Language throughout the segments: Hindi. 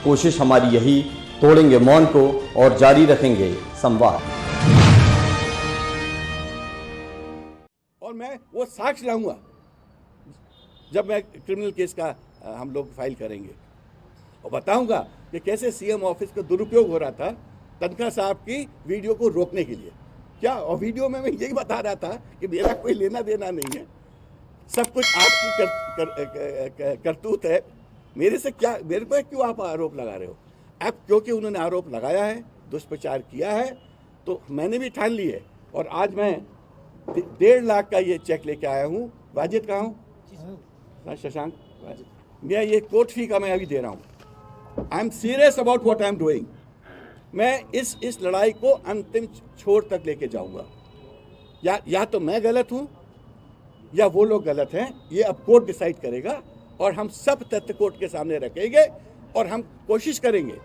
कोशिश हमारी यही, तोड़ेंगे मौन को और जारी रखेंगे संवाद। और मैं वो साक्ष्य लाऊंगा जब मैं क्रिमिनल केस का हम लोग फाइल करेंगे और बताऊंगा कि कैसे सीएम ऑफिस का दुरुपयोग हो रहा था तनखा साहब की वीडियो को रोकने के लिए। क्या, और वीडियो में मैं यही बता रहा था कि मेरा कोई लेना देना नहीं है, सब कुछ आपकी करतूत है। मेरे से क्या, मेरे पर क्यों आप आरोप लगा रहे हो? अब क्योंकि उन्होंने आरोप लगाया है, दुष्प्रचार किया है, तो मैंने भी ठान ली है। और आज मैं 1.5 लाख का ये चेक लेके आया हूँ। वाजिद कहाँ हूँ? शशांक, मैं ये कोर्ट फी का मैं अभी दे रहा हूँ। I am serious about what I am doing. मैं इस लड़ाई को अंतिम छोर तक लेके जाऊंगा। या तो मैं गलत हूँ या वो लोग गलत हैं, ये अब कोर्ट डिसाइड करेगा। और हम सब तथ्य कोर्ट के सामने रखेंगे और हम कोशिश करेंगे,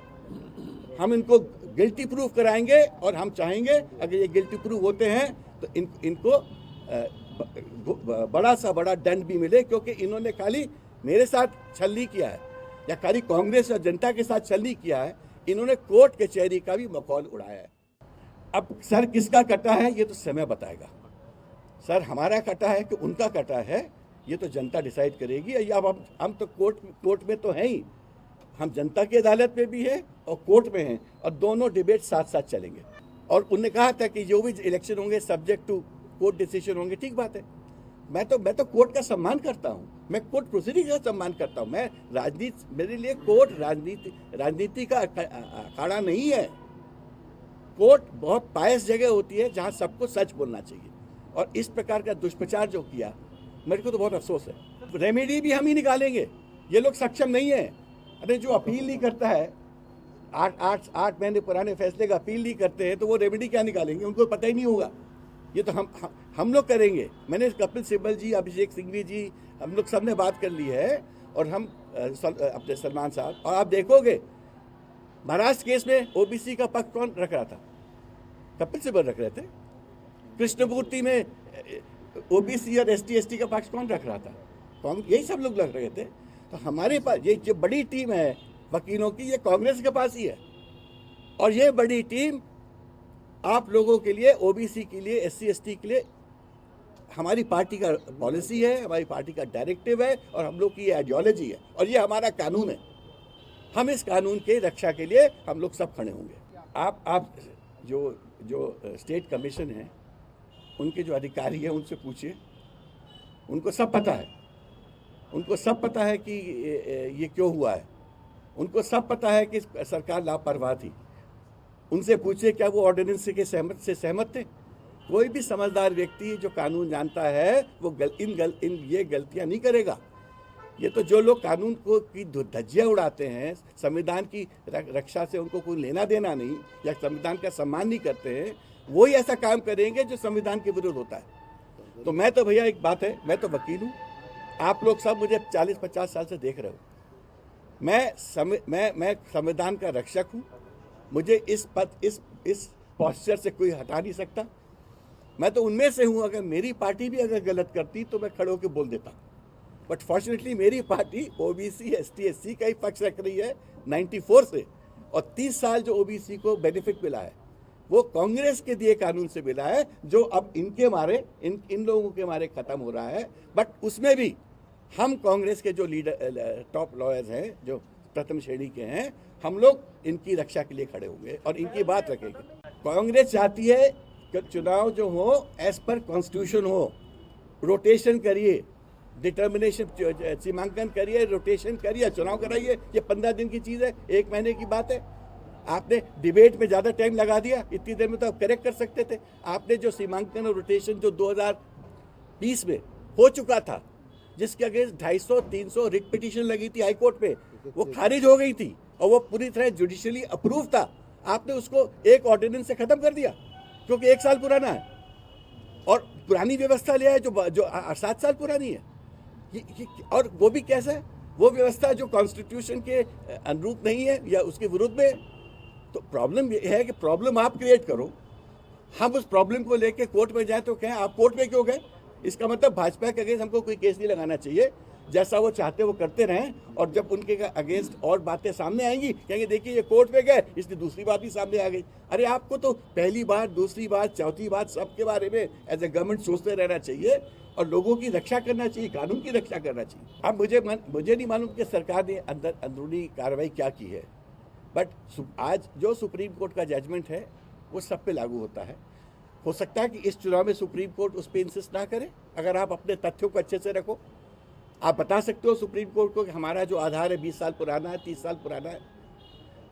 हम इनको गिल्टी प्रूफ कराएंगे। और हम चाहेंगे अगर ये गिल्टी प्रूफ होते हैं तो इनको बड़ा सा बड़ा दंड भी मिले, क्योंकि इन्होंने खाली मेरे साथ छलनी किया है या खाली कांग्रेस और जनता के साथ छलनी किया है, इन्होंने कोर्ट कचहरी का भी मखौल उड़ाया है। अब सर किसका कटा है ये तो समय बताएगा। सर हमारा कटा है कि उनका कटा है, ये तो जनता डिसाइड करेगी। या अब हम तो कोर्ट में तो हैं ही, हम जनता की अदालत में भी हैं और कोर्ट में हैं, और दोनों डिबेट साथ साथ चलेंगे। और उन्होंने कहा था कि जो भी इलेक्शन होंगे सब्जेक्ट टू कोर्ट डिसीजन होंगे। ठीक बात है, मैं तो कोर्ट का सम्मान करता हूँ, मैं कोर्ट प्रोसीडिंग का सम्मान करता हूँ। मैं राजनीति, मेरे लिए कोर्ट राजनीति का अखाड़ा नहीं है। कोर्ट बहुत पायस जगह होती है जहाँ सबको सच बोलना चाहिए। और इस प्रकार का दुष्प्रचार जो किया, मेरे को तो बहुत अफसोस है। रेमेडी भी हम ही निकालेंगे, ये लोग सक्षम नहीं है। अरे जो अपील नहीं करता है, 8 महीने पुराने फैसले का अपील नहीं करते हैं, तो वो रेमेडी क्या निकालेंगे? उनको पता ही नहीं होगा। ये तो हम लोग करेंगे। मैंने कपिल सिब्बल जी, अभिषेक सिंघवी जी, हम लोग सब ने बात कर ली है। और हम अपने सलमान साहब, और आप देखोगे महाराष्ट्र केस में ओबीसी का पक्ष कौन रख रहा था? कपिल सिब्बल रख रहे थे। कृष्णमूर्ति में ओबीसी और एसटी का पक्ष कौन रख रहा था? यही सब लोग लग रहे थे। तो हमारे पास ये जो बड़ी टीम है वकीलों की, ये कांग्रेस के पास ही है। और ये बड़ी टीम आप लोगों के लिए, ओबीसी के लिए, एससी एसटी के लिए, हमारी पार्टी का पॉलिसी है, हमारी पार्टी का डायरेक्टिव है, और हम लोग की ये आइडियोलॉजी है, और ये हमारा कानून है। हम इस कानून के रक्षा के लिए हम लोग सब खड़े होंगे। आप जो स्टेट कमीशन है, उनके जो अधिकारी हैं उनसे पूछिए, उनको सब पता है। उनको सब पता है कि ये क्यों हुआ है। उनको सब पता है कि सरकार लापरवाह थी। उनसे पूछिए क्या वो ऑर्डिनेंस से सहमत थे? कोई भी समझदार व्यक्ति जो कानून जानता है वो ये गलतियां नहीं करेगा। ये तो जो लोग कानून को की धज्जियां उड़ाते हैं, संविधान की रक्षा से उनको कोई लेना देना नहीं, या संविधान का सम्मान नहीं करते हैं, वो ही ऐसा काम करेंगे जो संविधान के विरुद्ध होता है। तो मैं तो भैया, एक बात है, मैं तो वकील हूँ, आप लोग सब मुझे 40-50 साल से देख रहे हो। मैं संविधान का रक्षक हूँ। मुझे इस पॉस्चर से कोई हटा नहीं सकता। मैं तो उनमें से हूँ, अगर मेरी पार्टी भी अगर गलत करती तो मैं खड़े होकर बोल देता। बट फॉर्चुनेटली मेरी पार्टी ओबीसी एसटी एससी का ही पक्ष रख रही है 94 से, और 30 साल जो ओबीसी को बेनिफिट मिला है वो कांग्रेस के दिए कानून से मिला है, जो अब इनके मारे, इन लोगों के मारे खत्म हो रहा है। बट उसमें भी हम कांग्रेस के जो लीडर, टॉप लॉयर्स हैं, जो प्रथम श्रेणी के हैं, हम लोग इनकी रक्षा के लिए खड़े होंगे और इनकी बात रखेंगे। कांग्रेस चाहती है कि चुनाव जो हो एज पर कॉन्स्टिट्यूशन हो, रोटेशन करिए, डिटर्मिनेशन, सीमांकन करिए, रोटेशन करिए, चुनाव कराइए। ये 15 दिन की चीज़ है, 1 महीने की बात है। आपने डिबेट में ज़्यादा टाइम लगा दिया, इतनी देर में तो आप करेक्ट कर सकते थे। आपने जो सीमांकन और रोटेशन जो 2020 में हो चुका था, जिसके अगेंस्ट 250-300 रिट पिटीशन लगी थी हाई कोर्ट में, वो खारिज हो गई थी और वो पूरी तरह जुडिशियली अप्रूव था। आपने उसको एक ऑर्डिनेंस से खत्म कर दिया, क्योंकि 1 साल पुराना है, और पुरानी व्यवस्था ले आए जो 7 साल पुरानी है। और वो भी कैसा है? वो व्यवस्था जो कॉन्स्टिट्यूशन के अनुरूप नहीं है या उसके विरुद्ध में। तो प्रॉब्लम ये है कि प्रॉब्लम आप क्रिएट करो, हम उस प्रॉब्लम को लेके कोर्ट में जाए तो कहें आप कोर्ट में क्यों गए? इसका मतलब भाजपा के अगेंस्ट हमको कोई केस नहीं लगाना चाहिए, जैसा वो चाहते वो करते रहें, और जब उनके अगेंस्ट और बातें सामने आएंगी कहेंगे देखिए ये कोर्ट पे गए, इसलिए दूसरी बात भी सामने आ गई। अरे आपको तो पहली बात, दूसरी बात, चौथी बात सबके बारे में एज ए गवर्नमेंट सोचते रहना चाहिए और लोगों की रक्षा करना चाहिए, कानून की रक्षा करना चाहिए। अब मुझे नहीं मालूम कि सरकार ने अंदरूनी कार्रवाई क्या की है, बट आज जो सुप्रीम कोर्ट का जजमेंट है वो सब पे लागू होता है। हो सकता है कि इस चुनाव में सुप्रीम कोर्ट उस पर इंसिस्ट ना करे, अगर आप अपने तथ्यों को अच्छे से रखो। आप बता सकते हो सुप्रीम कोर्ट को कि हमारा जो आधार है 20 साल पुराना है, 30 साल पुराना है,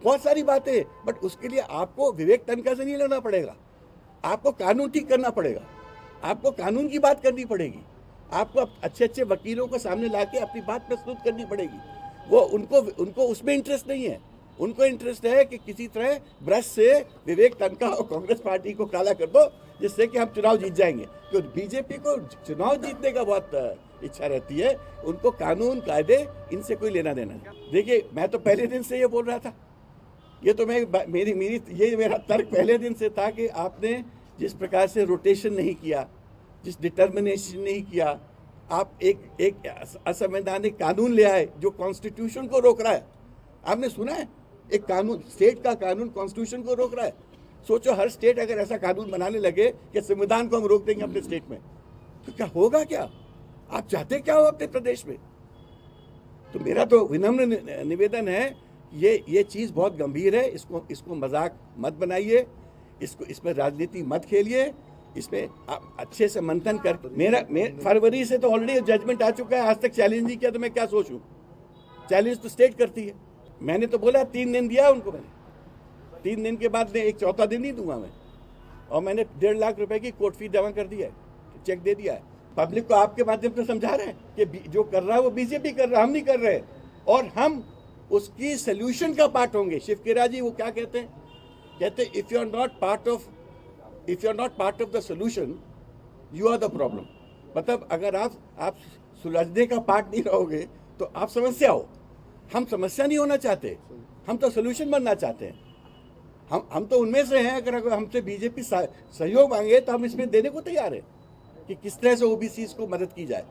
बहुत सारी बातें, बट उसके लिए आपको विवेक तनखा से नहीं लेना पड़ेगा, आपको कानून ठीक करना पड़ेगा, आपको कानून की बात करनी पड़ेगी, आपको अच्छे अच्छे वकीलों को सामने लाके अपनी बात प्रस्तुत करनी पड़ेगी। वो उनको उसमें इंटरेस्ट नहीं है, उनको इंटरेस्ट है कि किसी तरह ब्रश से विवेक तनखा और कांग्रेस पार्टी को काला कर दो, जिससे कि हम चुनाव जीत जाएंगे। तो बीजेपी को चुनाव जीतने का बहुत इच्छा रहती है, उनको कानून कायदे इनसे कोई लेना देना नहीं। देखिए मैं तो पहले दिन से ये बोल रहा था, ये तो मेरा तर्क पहले दिन से था कि आपने जिस प्रकार से रोटेशन नहीं किया, जिस डिटर्मिनेशन नहीं किया, आप एक असंवैधानिक कानून ले आए जो कॉन्स्टिट्यूशन को रोक रहा है। आपने सुना है एक कानून, स्टेट का कानून कॉन्स्टिट्यूशन को रोक रहा है। सोचो हर स्टेट अगर ऐसा कानून बनाने लगे कि संविधान को हम रोक देंगे अपने स्टेट में, तो क्या होगा? क्या आप चाहते क्या हो अपने प्रदेश में? तो मेरा तो विनम्र निवेदन है, ये चीज बहुत गंभीर है, इसको मजाक मत बनाइए, इसमें राजनीति मत खेलिए, इसमें आप अच्छे से मंथन कर। फरवरी से तो ऑलरेडी जजमेंट आ चुका है, आज तक चैलेंज नहीं किया, तो मैं क्या सोचूं? चैलेंज तो स्टेट करती है। मैंने तो बोला 3 दिन दिया उनको, मैंने 3 दिन के बाद एक चौथा दिन नहीं दूंगा मैं, और मैंने 1.5 लाख रुपए की कोर्ट फी जमा कर दिया है, चेक दे दिया है। पब्लिक को आपके माध्यम से समझा रहे हैं कि जो कर रहा है वो बीजेपी कर रहा है, हम नहीं कर रहे, और हम उसकी सोल्यूशन का पार्ट होंगे। शिवकेरा जी वो क्या कहते हैं if you are not part of the solution you are the problem. मतलब अगर आप सुलझने का पार्ट नहीं रहोगे तो आप समस्या हो। हम समस्या नहीं होना चाहते, हम तो सोल्यूशन बनना चाहते हैं। हम तो उनमें से हैं, अगर हमसे बीजेपी सहयोग मांगे तो हम इसमें देने को तैयार है कि किस तरह से ओबीसी को मदद की जाए।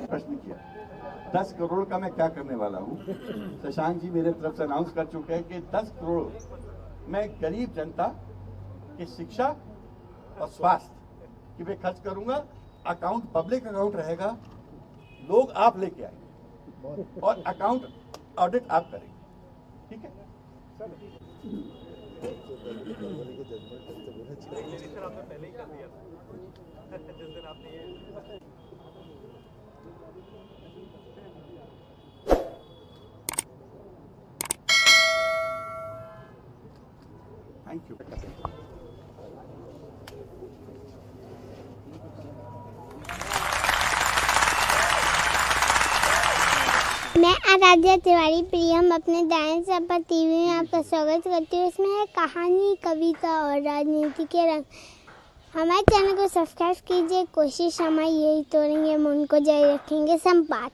प्रश्न किया 10 करोड़ का मैं क्या करने वाला हूँ। शशांक जी मेरे तरफ से अनाउंस कर चुके हैं कि 10 करोड़ मैं गरीब जनता की शिक्षा और स्वास्थ्य की मैं खर्च करूंगा। अकाउंट पब्लिक अकाउंट रहेगा, लोग आप लेके आएंगे और अकाउंट ऑडिट आप करेंगे, ठीक है? आपने पहले ही कर दिया था जिस दिन आपने ये थैंक यू। मैं आराध्या तिवारी प्रियम अपने डांस सपा टीवी में आपका स्वागत करती हूँ। इसमें है कहानी, कविता और राजनीति के रंग। हमारे चैनल को सब्सक्राइब कीजिए। कोशिश हमारी यही तोड़ेंगे, मन को जारी रखेंगे संपात।